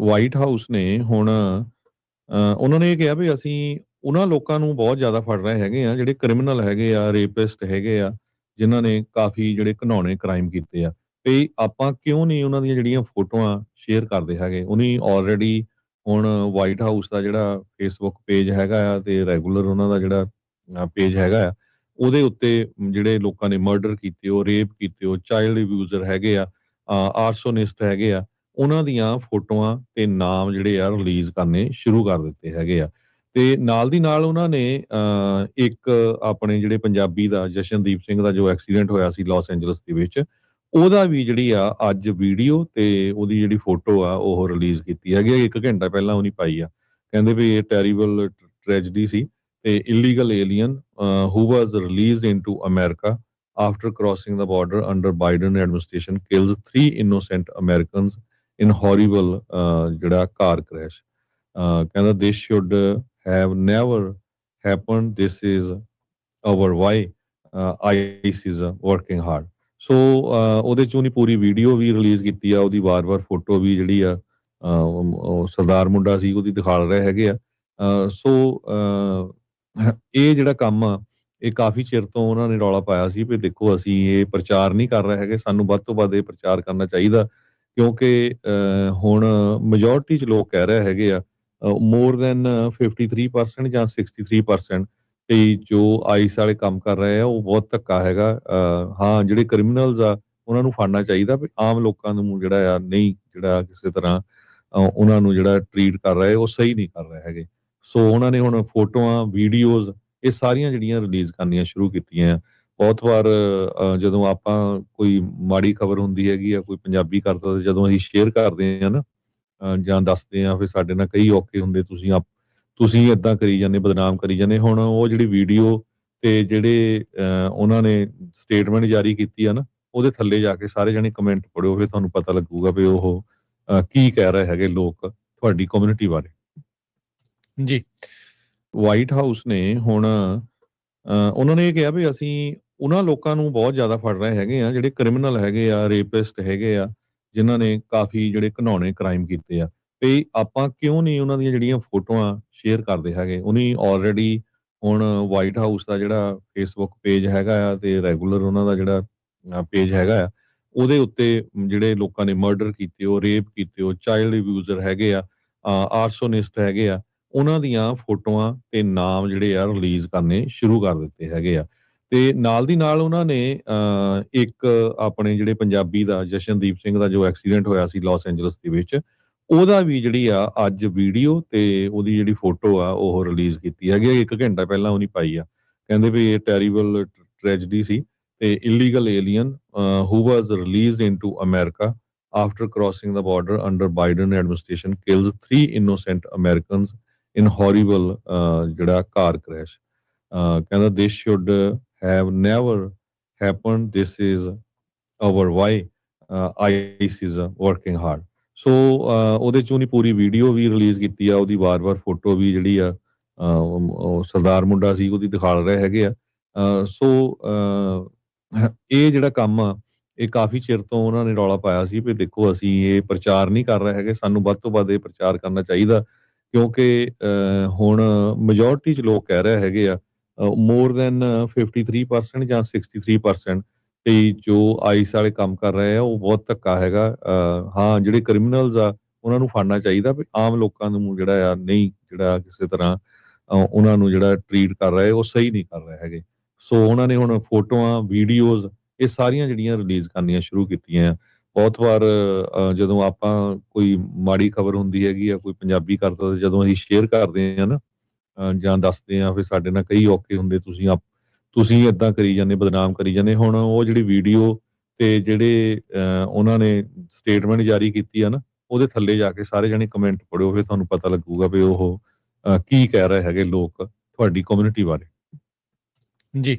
White house ਨੇ ਹੁਣ ਉਹਨਾਂ ਨੇ ਇਹ ਕਿਹਾ ਵੀ ਅਸੀਂ ਉਹਨਾਂ ਲੋਕਾਂ ਨੂੰ ਬਹੁਤ ਜ਼ਿਆਦਾ ਫੜ ਰਹੇ ਹੈਗੇ ਆ ਜਿਹੜੇ ਕ੍ਰਿਮੀਨਲ ਹੈਗੇ ਆ, ਰੇਪਿਸਟ ਹੈਗੇ ਆ, ਜਿਨ੍ਹਾਂ ਨੇ ਕਾਫੀ ਜਿਹੜੇ ਘਿਨੌਣੇ ਕ੍ਰਾਈਮ ਕੀਤੇ ਆ। ਤੇ ਆਪਾਂ ਕਿਉਂ ਨਹੀਂ ਉਹਨਾਂ ਦੀਆਂ ਜਿਹੜੀਆਂ ਫੋਟੋਆਂ ਸ਼ੇਅਰ ਕਰਦੇ ਹੈਗੇ। ਉਹਨੀ ਆਲਰੇਡੀ ਹੁਣ ਵਾਈਟ ਹਾਊਸ ਦਾ ਜਿਹੜਾ ਫੇਸਬੁੱਕ ਪੇਜ ਹੈਗਾ ਆ ਤੇ ਰੈਗੂਲਰ ਉਹਨਾਂ ਦਾ ਜਿਹੜਾ ਪੇਜ ਹੈਗਾ ਆ, ਉਹਦੇ ਉੱਤੇ ਜਿਹੜੇ ਲੋਕਾਂ ਨੇ ਮਰਡਰ ਕੀਤੇ, ਉਹ ਰੇਪ ਕੀਤੇ, ਉਹ ਚਾਈਲਡ ਅਬਿਊਜ਼ਰ ਹੈਗੇ ਆ, ਆਰਸੋਨਿਸਟ ਹੈਗੇ ਆ, ਉਹਨਾਂ ਦੀਆਂ ਫੋਟੋਆਂ ਤੇ ਨਾਮ ਜਿਹੜੇ ਆ ਰਿਲੀਜ਼ ਕਰਨੇ ਸ਼ੁਰੂ ਕਰ ਦਿੱਤੇ ਹੈਗੇ ਆ। ਤੇ ਨਾਲ ਦੀ ਨਾਲ ਉਹਨਾਂ ਨੇ ਇੱਕ ਆਪਣੇ ਜਿਹੜੇ ਪੰਜਾਬੀ ਦਾ ਜਸ਼ਨਦੀਪ ਸਿੰਘ ਦਾ ਜੋ ਐਕਸੀਡੈਂਟ ਹੋਇਆ ਸੀ ਲਾਸ ਐਂਜਲਸ ਦੇ ਵਿੱਚ, ਉਹਦਾ ਵੀ ਜਿਹੜੀ ਆ ਅੱਜ ਵੀਡੀਓ ਤੇ ਉਹਦੀ ਜਿਹੜੀ ਫੋਟੋ ਆ ਉਹ ਰਿਲੀਜ਼ ਕੀਤੀ ਹੈਗੀ ਆ। 1 ਘੰਟਾ ਪਹਿਲਾਂ ਉਹਨੇ ਪਾਈ ਆ। ਕਹਿੰਦੇ ਵੀ ਇਹ ਟੈਰੀਬਲ ਟ੍ਰੈਜਡੀ ਸੀ ਤੇ illegal alien who was released into America after crossing the border under Biden administration kills 3 innocent Americans in horrible ਜਿਹੜਾ car crash। ਕਹਿੰਦਾ this should have never happened, this is our why ICE is working hard। ਸੋ ਉਹਦੇ ਚ ਉਹਨੇ ਪੂਰੀ video ਵੀ release ਕੀਤੀ ਆ, ਉਹਦੀ ਵਾਰ-ਵਾਰ photo ਵੀ ਜਿਹੜੀ ਆ ਉਹ ਸਰਦਾਰ ਮੁੰਡਾ ਸੀ ਉਹਦੀ ਦਿਖਾ ਰਹੇ ਹੈਗੇ ਆ। ਸੋ ਇਹ ਜਿਹੜਾ ਕੰਮ ਆ ਇਹ ਕਾਫੀ ਚਿਰ ਤੋਂ ਉਹਨਾਂ ਨੇ ਰੌਲਾ ਪਾਇਆ ਸੀ ਵੀ ਦੇਖੋ ਅਸੀਂ ਇਹ ਪ੍ਰਚਾਰ ਨਹੀਂ ਕਰ ਰਹੇ ਹੈਗੇ, ਸਾਨੂੰ ਵੱਧ ਤੋਂ ਵੱਧ ਇਹ ਪ੍ਰਚਾਰ ਕਰਨਾ ਚਾਹੀਦਾ ਕਿਉਂਕਿ ਹੁਣ ਮੈਜੋਰਟੀ ਚ ਲੋਕ ਕਹਿ ਰਹੇ ਹੈਗੇ ਆ ਮੋਰ ਦੈਨ 53% ਜਾਂ 63% ਤੇ ਜੋ ਆਈਸ ਵਾਲੇ ਕੰਮ ਕਰ ਰਹੇ ਆ ਉਹ ਬਹੁਤ ਧੱਕਾ ਹੈਗਾ। ਹਾਂ ਜਿਹੜੇ ਕ੍ਰਿਮੀਨਲਸ ਆ ਉਹਨਾਂ ਨੂੰ ਫੜਨਾ ਚਾਹੀਦਾ ਵੀ ਆਮ ਲੋਕਾਂ ਨੂੰ ਜਿਹੜਾ ਆ ਨਹੀਂ ਜਿਹੜਾ ਕਿਸੇ ਤਰ੍ਹਾਂ ਉਹਨਾਂ ਨੂੰ ਜਿਹੜਾ ਟਰੀਟ ਕਰ ਰਹੇ ਉਹ ਸਹੀ ਨਹੀਂ ਕਰ ਰਹੇ ਹੈਗੇ। ਸੋ ਉਹਨਾਂ ਨੇ ਹੁਣ ਫੋਟੋਆਂ, ਵੀਡੀਓਜ਼ ਇਹ ਸਾਰੀਆਂ ਜਿਹੜੀਆਂ ਰਿਲੀਜ਼ ਕਰਨੀਆਂ ਸ਼ੁਰੂ ਕੀਤੀਆਂ ਆ। ਬਹੁਤ ਵਾਰ ਜਦੋਂ ਆਪਾਂ ਕੋਈ ਮਾੜੀ ਖਬਰ ਹੁੰਦੀ ਹੈਗੀ ਆ, ਕੋਈ ਪੰਜਾਬੀ ਕਰਦਾ ਤੇ ਜਦੋਂ ਅਸੀਂ ਸ਼ੇਅਰ ਕਰਦੇ ਆ ਨਾ ਜਾਂ ਦੱਸਦੇ ਆ ਫਿਰ ਸਾਡੇ ਨਾਲ ਕਈ ਔਕੇ ਹੁੰਦੇ, ਤੁਸੀਂ ਏਦਾਂ ਕਰੀ ਜਾਂਦੇ, ਬਦਨਾਮ ਕਰੀ ਜਾਂਦੇ। ਹੁਣ ਉਹ ਜਿਹੜੀ ਵੀਡੀਓ ਤੇ ਜਿਹੜੇ ਉਹਨਾਂ ਨੇ ਸਟੇਟਮੈਂਟ ਜਾਰੀ ਕੀਤੀ ਆ ਨਾ, ਉਹਦੇ ਥੱਲੇ ਜਾ ਕੇ ਸਾਰੇ ਜਣੇ ਕਮੈਂਟ ਪੜਿਓ, ਫਿਰ ਤੁਹਾਨੂੰ ਪਤਾ ਲੱਗੂਗਾ ਵੀ ਉਹ ਕੀ ਕਹਿ ਰਹੇ ਹੈਗੇ ਲੋਕ ਤੁਹਾਡੀ ਕਮਿਊਨਿਟੀ ਬਾਰੇ। ਜੀ ਵਾਈਟ ਹਾਊਸ ਨੇ ਹੁਣ ਉਹਨਾਂ ਨੇ ਇਹ ਕਿਹਾ ਵੀ ਅਸੀਂ ਉਹਨਾਂ ਲੋਕਾਂ ਨੂੰ ਬਹੁਤ ਜ਼ਿਆਦਾ ਫੜ ਰਹੇ ਹੈਗੇ ਆ ਜਿਹੜੇ ਕ੍ਰਿਮੀਨਲ ਹੈਗੇ ਆ, ਰੇਪਿਸਟ ਹੈਗੇ ਆ, ਜਿਨ੍ਹਾਂ ਨੇ ਕਾਫੀ ਜਿਹੜੇ ਘਿਨੌਣੇ ਕ੍ਰਾਈਮ ਕੀਤੇ ਆ। ਤੇ ਆਪਾਂ ਕਿਉਂ ਨਹੀਂ ਉਹਨਾਂ ਦੀਆਂ ਜਿਹੜੀਆਂ ਫੋਟੋਆਂ ਸ਼ੇਅਰ ਕਰਦੇ ਹੈਗੇ। ਉਹਨੀ ਆਲਰੇਡੀ ਹੁਣ ਵਾਈਟ ਹਾਊਸ ਦਾ ਜਿਹੜਾ ਫੇਸਬੁੱਕ ਪੇਜ ਹੈਗਾ ਆ ਤੇ ਰੈਗੂਲਰ ਉਹਨਾਂ ਦਾ ਜਿਹੜਾ ਪੇਜ ਹੈਗਾ ਆ, ਉਹਦੇ ਉੱਤੇ ਜਿਹੜੇ ਲੋਕਾਂ ਨੇ ਮਰਡਰ ਕੀਤੇ, ਉਹ ਰੇਪ ਕੀਤੇ, ਉਹ ਚਾਈਲਡ ਅਬਿਊਜ਼ਰ ਹੈਗੇ ਆ, ਆਰਸੋਨਿਸਟ ਹੈਗੇ ਆ, ਉਹਨਾਂ ਦੀਆਂ ਫੋਟੋਆਂ ਤੇ ਨਾਮ ਜਿਹੜੇ ਆ ਰਿਲੀਜ਼ ਕਰਨੇ ਸ਼ੁਰੂ ਕਰ ਦਿੱਤੇ ਹੈਗੇ ਆ। ਤੇ ਨਾਲ ਦੀ ਨਾਲ ਉਹਨਾਂ ਨੇ ਇੱਕ ਆਪਣੇ ਜਿਹੜੇ ਪੰਜਾਬੀ ਦਾ ਜਸ਼ਨਦੀਪ ਸਿੰਘ ਦਾ ਜੋ ਐਕਸੀਡੈਂਟ ਹੋਇਆ ਸੀ ਲਾਸ ਐਂਜਲਸ ਦੇ ਵਿੱਚ, ਉਹਦਾ ਵੀ ਜਿਹੜੀ ਆ ਅੱਜ ਵੀਡੀਓ ਤੇ ਉਹਦੀ ਜਿਹੜੀ ਫੋਟੋ ਆ ਉਹ ਰਿਲੀਜ਼ ਕੀਤੀ ਹੈਗੀ ਆ। 1 ਘੰਟਾ ਪਹਿਲਾਂ ਉਹਨੇ ਪਾਈ ਆ। ਕਹਿੰਦੇ ਵੀ ਇਹ ਟੈਰੀਬਲ ਟ੍ਰੈਜਡੀ ਸੀ ਤੇ illegal alien who was released into America after crossing the border under Biden administration kills 3 innocent Americans in horrible ਜਿਹੜਾ car crash। ਕਹਿੰਦਾ this should have never happened, this is our why ICE is working hard। ਸੋ ਉਹਦੇ ਚ ਉਹਨੇ ਪੂਰੀ video ਵੀ release ਕੀਤੀ ਆ, ਉਹਦੀ ਵਾਰ-ਵਾਰ photo ਵੀ ਜਿਹੜੀ ਆ ਉਹ ਸਰਦਾਰ ਮੁੰਡਾ ਸੀ ਉਹਦੀ ਦਿਖਾ ਰਹੇ ਹੈਗੇ ਆ। ਸੋ ਇਹ ਜਿਹੜਾ ਕੰਮ ਆ ਇਹ ਕਾਫੀ ਚਿਰ ਤੋਂ ਉਹਨਾਂ ਨੇ ਰੌਲਾ ਪਾਇਆ ਸੀ ਵੀ ਦੇਖੋ ਅਸੀਂ ਇਹ ਪ੍ਰਚਾਰ ਨਹੀਂ ਕਰ ਰਹੇ ਹੈਗੇ, ਸਾਨੂੰ ਵੱਧ ਤੋਂ ਵੱਧ ਇਹ ਪ੍ਰਚਾਰ ਕਰਨਾ ਚਾਹੀਦਾ ਕਿਉਂਕਿ ਹੁਣ ਮੈਜੋਰਟੀ ਚ ਲੋਕ ਕਹਿ ਰਹੇ ਹੈਗੇ ਆ ਮੋਰ ਦੈਨ 53% ਜਾਂ 63% ਤੇ ਜੋ ਆਈਸ ਵਾਲੇ ਕੰਮ ਕਰ ਰਹੇ ਆ ਉਹ ਬਹੁਤ ਧੱਕਾ ਹੈਗਾ। ਹਾਂ ਜਿਹੜੇ ਕ੍ਰਿਮੀਨਲਸ ਆ ਉਹਨਾਂ ਨੂੰ ਫੜਨਾ ਚਾਹੀਦਾ ਵੀ ਆਮ ਲੋਕਾਂ ਨੂੰ ਜਿਹੜਾ ਆ ਨਹੀਂ ਜਿਹੜਾ ਕਿਸੇ ਤਰ੍ਹਾਂ ਉਹਨਾਂ ਨੂੰ ਜਿਹੜਾ ਟਰੀਟ ਕਰ ਰਹੇ ਉਹ ਸਹੀ ਨਹੀਂ ਕਰ ਰਹੇ ਹੈਗੇ। ਸੋ ਉਹਨਾਂ ਨੇ ਹੁਣ ਫੋਟੋਆਂ, ਵੀਡੀਓਜ਼ ਇਹ ਸਾਰੀਆਂ ਜਿਹੜੀਆਂ ਰਿਲੀਜ਼ ਕਰਨੀਆਂ ਸ਼ੁਰੂ ਕੀਤੀਆਂ ਆ। ਬਹੁਤ ਵਾਰ ਜਦੋਂ ਆਪਾਂ ਕੋਈ ਮਾੜੀ ਖਬਰ ਹੁੰਦੀ ਹੈਗੀ ਆ, ਕੋਈ ਪੰਜਾਬੀ ਕਰਦਾ ਤੇ ਜਦੋਂ ਅਸੀਂ ਸ਼ੇਅਰ ਕਰਦੇ ਆ ਨਾ ਜਾਂ ਦੱਸਦੇ ਆ ਫਿਰ ਸਾਡੇ ਨਾਲ ਕਈ ਔਕੇ ਹੁੰਦੇ, ਤੁਸੀਂ ਏਦਾਂ ਕਰੀ ਜਾਂਦੇ, ਬਦਨਾਮ ਕਰੀ ਜਾਂਦੇ। ਹੁਣ ਉਹ ਜਿਹੜੀ ਵੀਡੀਓ ਤੇ ਜਿਹੜੇ ਉਹਨਾਂ ਨੇ ਸਟੇਟਮੈਂਟ ਜਾਰੀ ਕੀਤੀ ਆ ਨਾ, ਉਹਦੇ ਥੱਲੇ ਜਾ ਕੇ ਸਾਰੇ ਜਣੇ ਕਮੈਂਟ ਪੜਿਓ, ਫਿਰ ਤੁਹਾਨੂੰ ਪਤਾ ਲੱਗੂਗਾ ਵੀ ਉਹ ਕੀ ਕਹਿ ਰਹੇ ਹੈਗੇ ਲੋਕ ਤੁਹਾਡੀ ਕਮਿਊਨਿਟੀ ਬਾਰੇ। ਜੀ